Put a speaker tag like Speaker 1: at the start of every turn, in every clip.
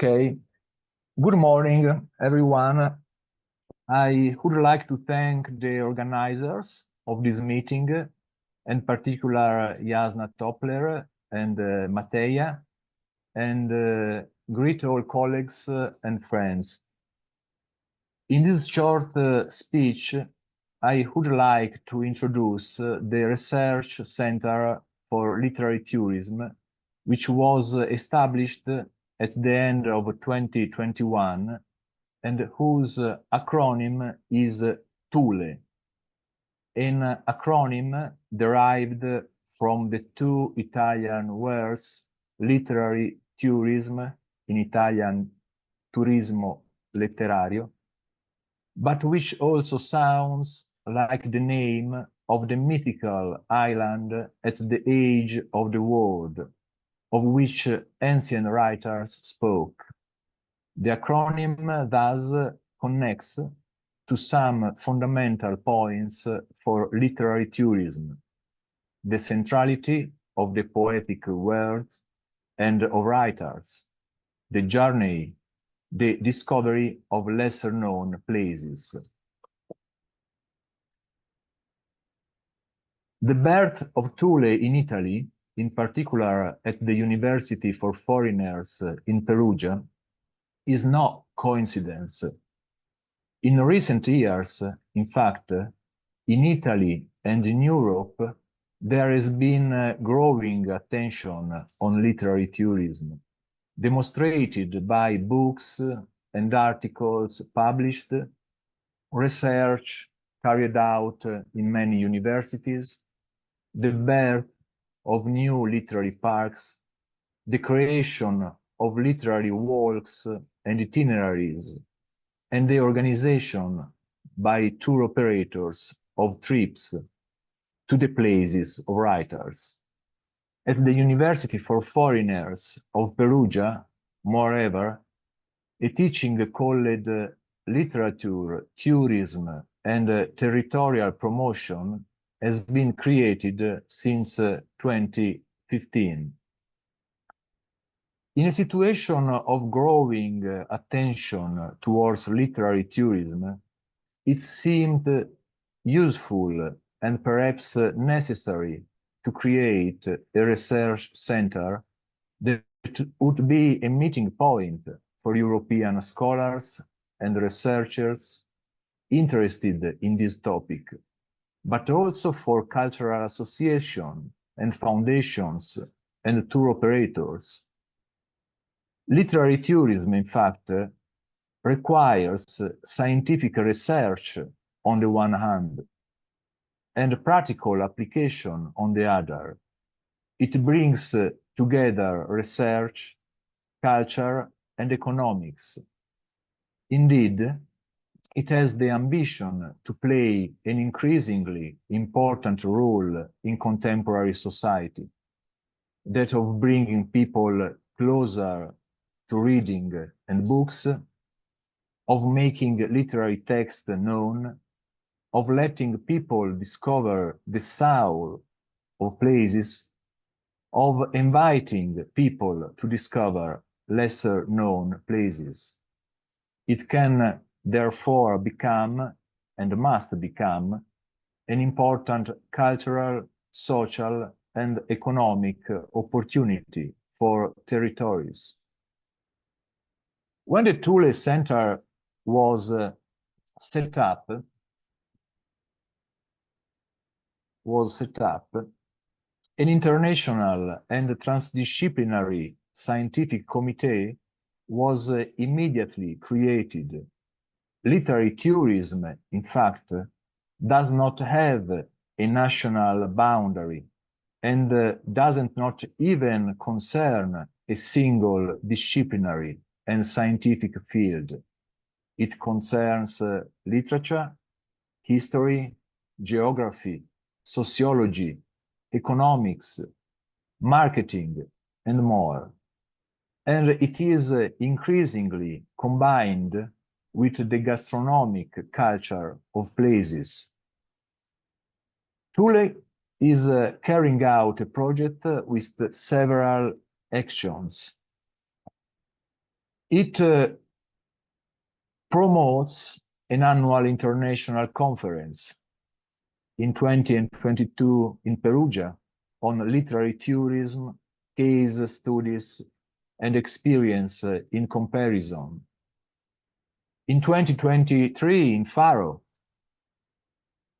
Speaker 1: Okay. Good morning, everyone. I would like to thank the organizers of this meeting, in particular Jasna Topler and Mateja, and greet all colleagues and friends. In this short speech, I would like to introduce the Research Center for Literary Tourism, which was established at the end of 2021 and whose acronym is TULE, an acronym derived from the two Italian words literary tourism, in Italian turismo letterario, but which also sounds like the name of the mythical island at the edge of the world, of which ancient writers spoke. The acronym thus connects to some fundamental points for literary tourism: the centrality of the poetic world and of writers, the journey, the discovery of lesser-known places. The birth of Thule in Italy, in particular at the University for Foreigners in Perugia, is no coincidence. In recent years, in fact, in Italy and in Europe, there has been growing attention on literary tourism, demonstrated by books and articles published, research carried out in many universities, the birth of new literary parks, the creation of literary walks and itineraries, and the organization by tour operators of trips to the places of writers. At the University for Foreigners of Perugia, moreover, a teaching called Literature, Tourism, and Territorial Promotion has been created since 2015. In a situation of growing attention towards literary tourism, it seemed useful and perhaps necessary to create a research center that would be a meeting point for European scholars and researchers interested in this topic, but also for cultural associations and foundations and tour operators. Literary tourism, in fact, requires scientific research on the one hand and practical application on the other. It brings together research, culture, and economics. Indeed, it has the ambition to play an increasingly important role in contemporary society, that of bringing people closer to reading and books, of making literary text known, of letting people discover the soul of places, of inviting people to discover lesser-known places. It can therefore become, and must become, an important cultural, social, and economic opportunity for territories. When the Thule Center was set up, an international and transdisciplinary scientific committee was immediately created. Literary tourism, in fact, does not have a national boundary and doesn't not even concern a single disciplinary and scientific field. It concerns literature, history, geography, sociology, economics, marketing, and more. And it is increasingly combined with the gastronomic culture of places. Thule is carrying out a project with several actions. It promotes an annual international conference in 20 and 22 in Perugia on literary tourism, case studies, and experience in comparison. In 2023 in Faro,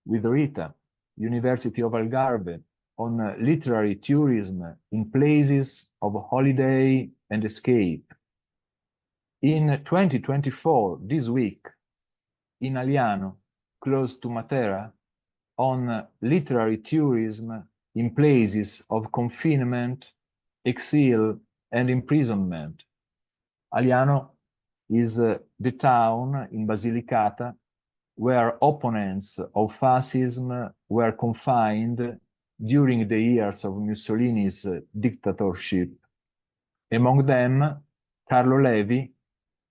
Speaker 1: with Rita, University of Algarve, on literary tourism in places of holiday and escape. In 2024, this week, in Aliano, close to Matera, on literary tourism in places of confinement, exile, and imprisonment. Aliano is the town in Basilicata where opponents of fascism were confined during the years of Mussolini's dictatorship. Among them, Carlo Levi,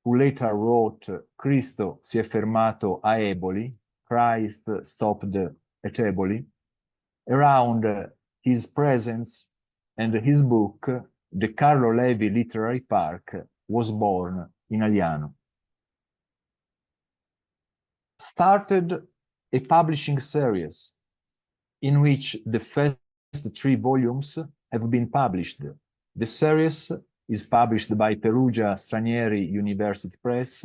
Speaker 1: who later wrote Cristo si è fermato a Eboli, Christ stopped at Eboli. Around his presence and his book, the Carlo Levi Literary Park was born in Aliano. Started a publishing series in which the first 3 volumes have been published. The series is published by Perugia Stranieri University Press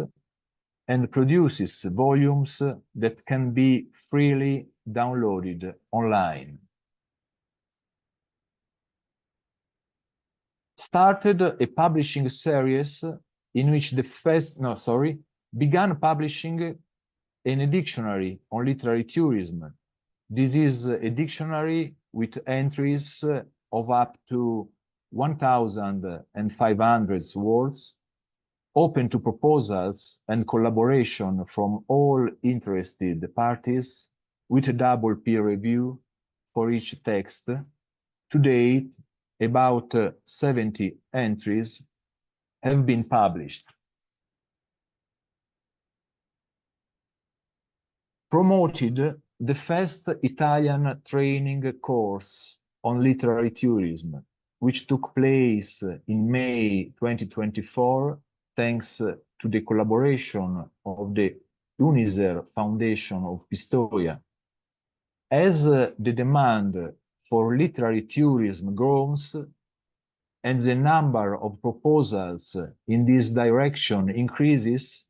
Speaker 1: and produces volumes that can be freely downloaded online. Started a publishing series in which began publishing a dictionary on literary tourism. This is a dictionary with entries of up to 1,500 words, open to proposals and collaboration from all interested parties, with a double peer review for each text. To date, about 70 entries have been published. Promoted the first Italian training course on literary tourism, which took place in May 2024, thanks to the collaboration of the UNISER Foundation of Pistoia. As the demand for literary tourism grows and the number of proposals in this direction increases,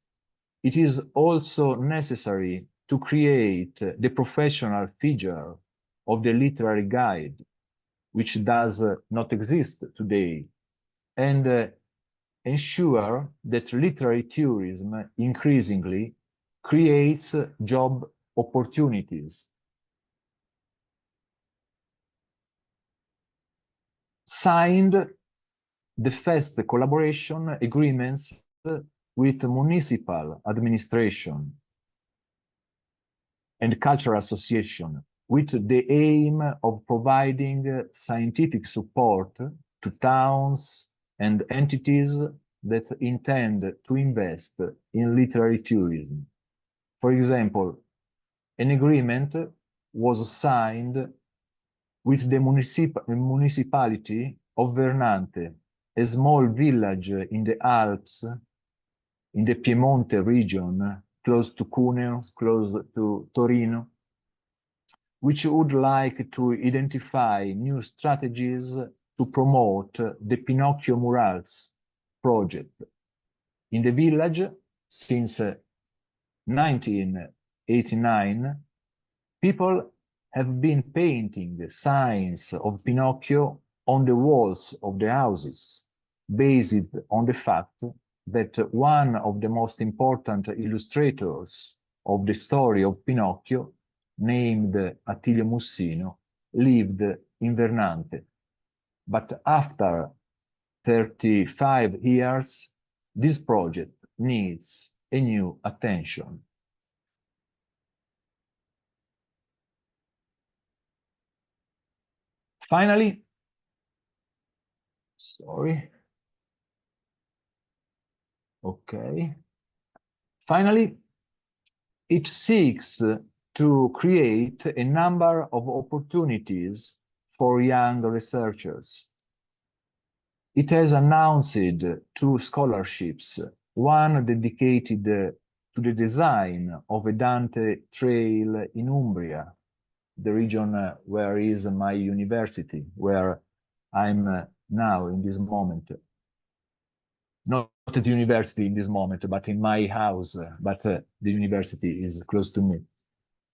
Speaker 1: it is also necessary to create the professional figure of the literary guide, which does not exist today, and ensure that literary tourism increasingly creates job opportunities. Signed the first collaboration agreements with municipal administration and cultural association, with the aim of providing scientific support to towns and entities that intend to invest in literary tourism. For example, an agreement was signed with the municipality of Vernante, a small village in the Alps, in the Piemonte region, close to Cuneo, close to Torino, which would like to identify new strategies to promote the Pinocchio Murals project. In the village, since 1989, people have been painting the signs of Pinocchio on the walls of the houses, based on the fact that one of the most important illustrators of the story of Pinocchio, named Attilio Mussino, lived in Vernante. But after 35 years, this project needs a new attention. Finally, finally, it seeks to create a number of opportunities for young researchers. It has announced 2 scholarships one dedicated to the design of a Dante trail in Umbria, the region where is my university, where I'm now in this moment. Not at the university in this moment, but in my house, but the university is close to me.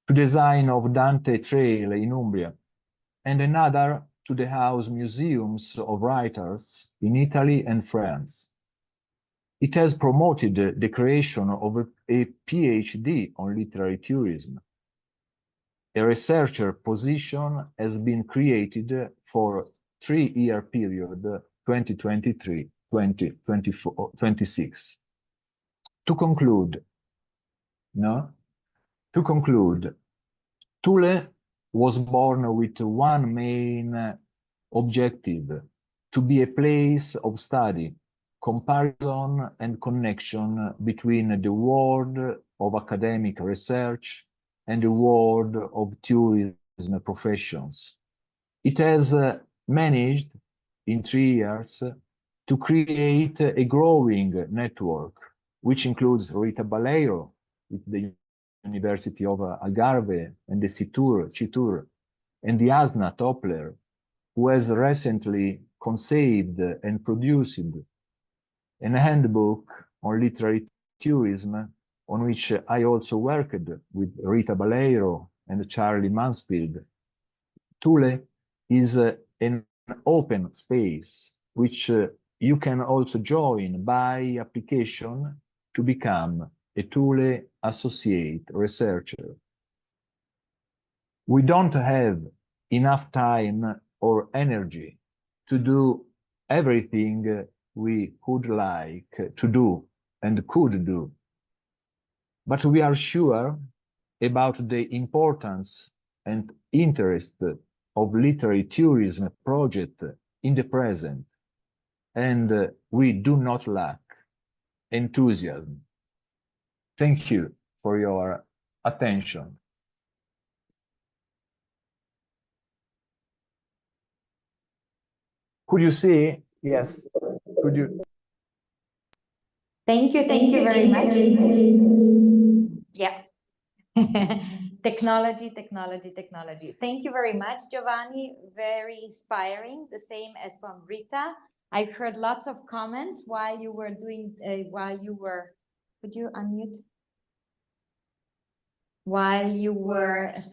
Speaker 1: To design of Dante trail in Umbria, and another to the house museums of writers in Italy and France. It has promoted the creation of a PhD on literary tourism. A researcher position has been created for 3-year period 2023-2026. To conclude, Thule was born with one main objective: to be a place of study, comparison and connection between the world of academic research and the world of tourism professions. It has managed in 3 years to create a growing network, which includes Rita Baleiro with the University of Algarve and the Citur, and the Asna Toppler, who has recently conceived and produced a handbook on literary tourism, on which I also worked with Rita Baleiro and Charlie Mansfield. Thule is an open space, which you can also join by application to become a Thule associate researcher. We don't have enough time or energy to do everything we would like to do and could do. But we are sure about the importance and interest of literary tourism project in the present, and we do not lack enthusiasm. Thank you for your attention. Could you see? Yes. Could you?
Speaker 2: Thank you very much. Yeah. Technology. Thank you very much, Giovanni. Very inspiring. The same as from Rita. I heard lots of comments while you were doing, could you unmute?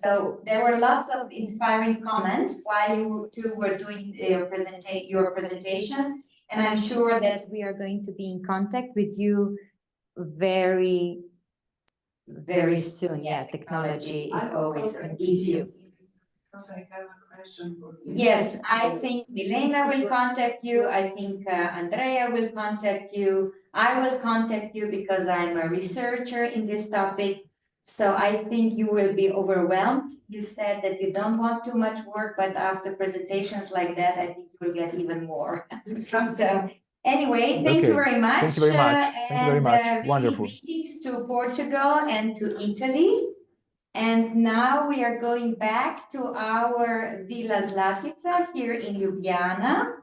Speaker 2: So there were lots of inspiring comments while you two were doing your presentations, and I'm sure that we are going to be in contact with you very soon. Yeah, technology is always an issue.
Speaker 3: Because I have a question for you.
Speaker 2: Yes, I think Milena will contact you. I think Andrea will contact you. I will contact you because I'm a researcher in this topic. So I think you will be overwhelmed. You said that you don't want too much work, but after presentations like that, I think you'll get even more. So anyway, thank you very much.
Speaker 1: Thank you very much. Thank you very much. Wonderful.
Speaker 2: Greetings to Portugal and to Italy. And now we are going back to our Villa Zlatica here in Ljubljana.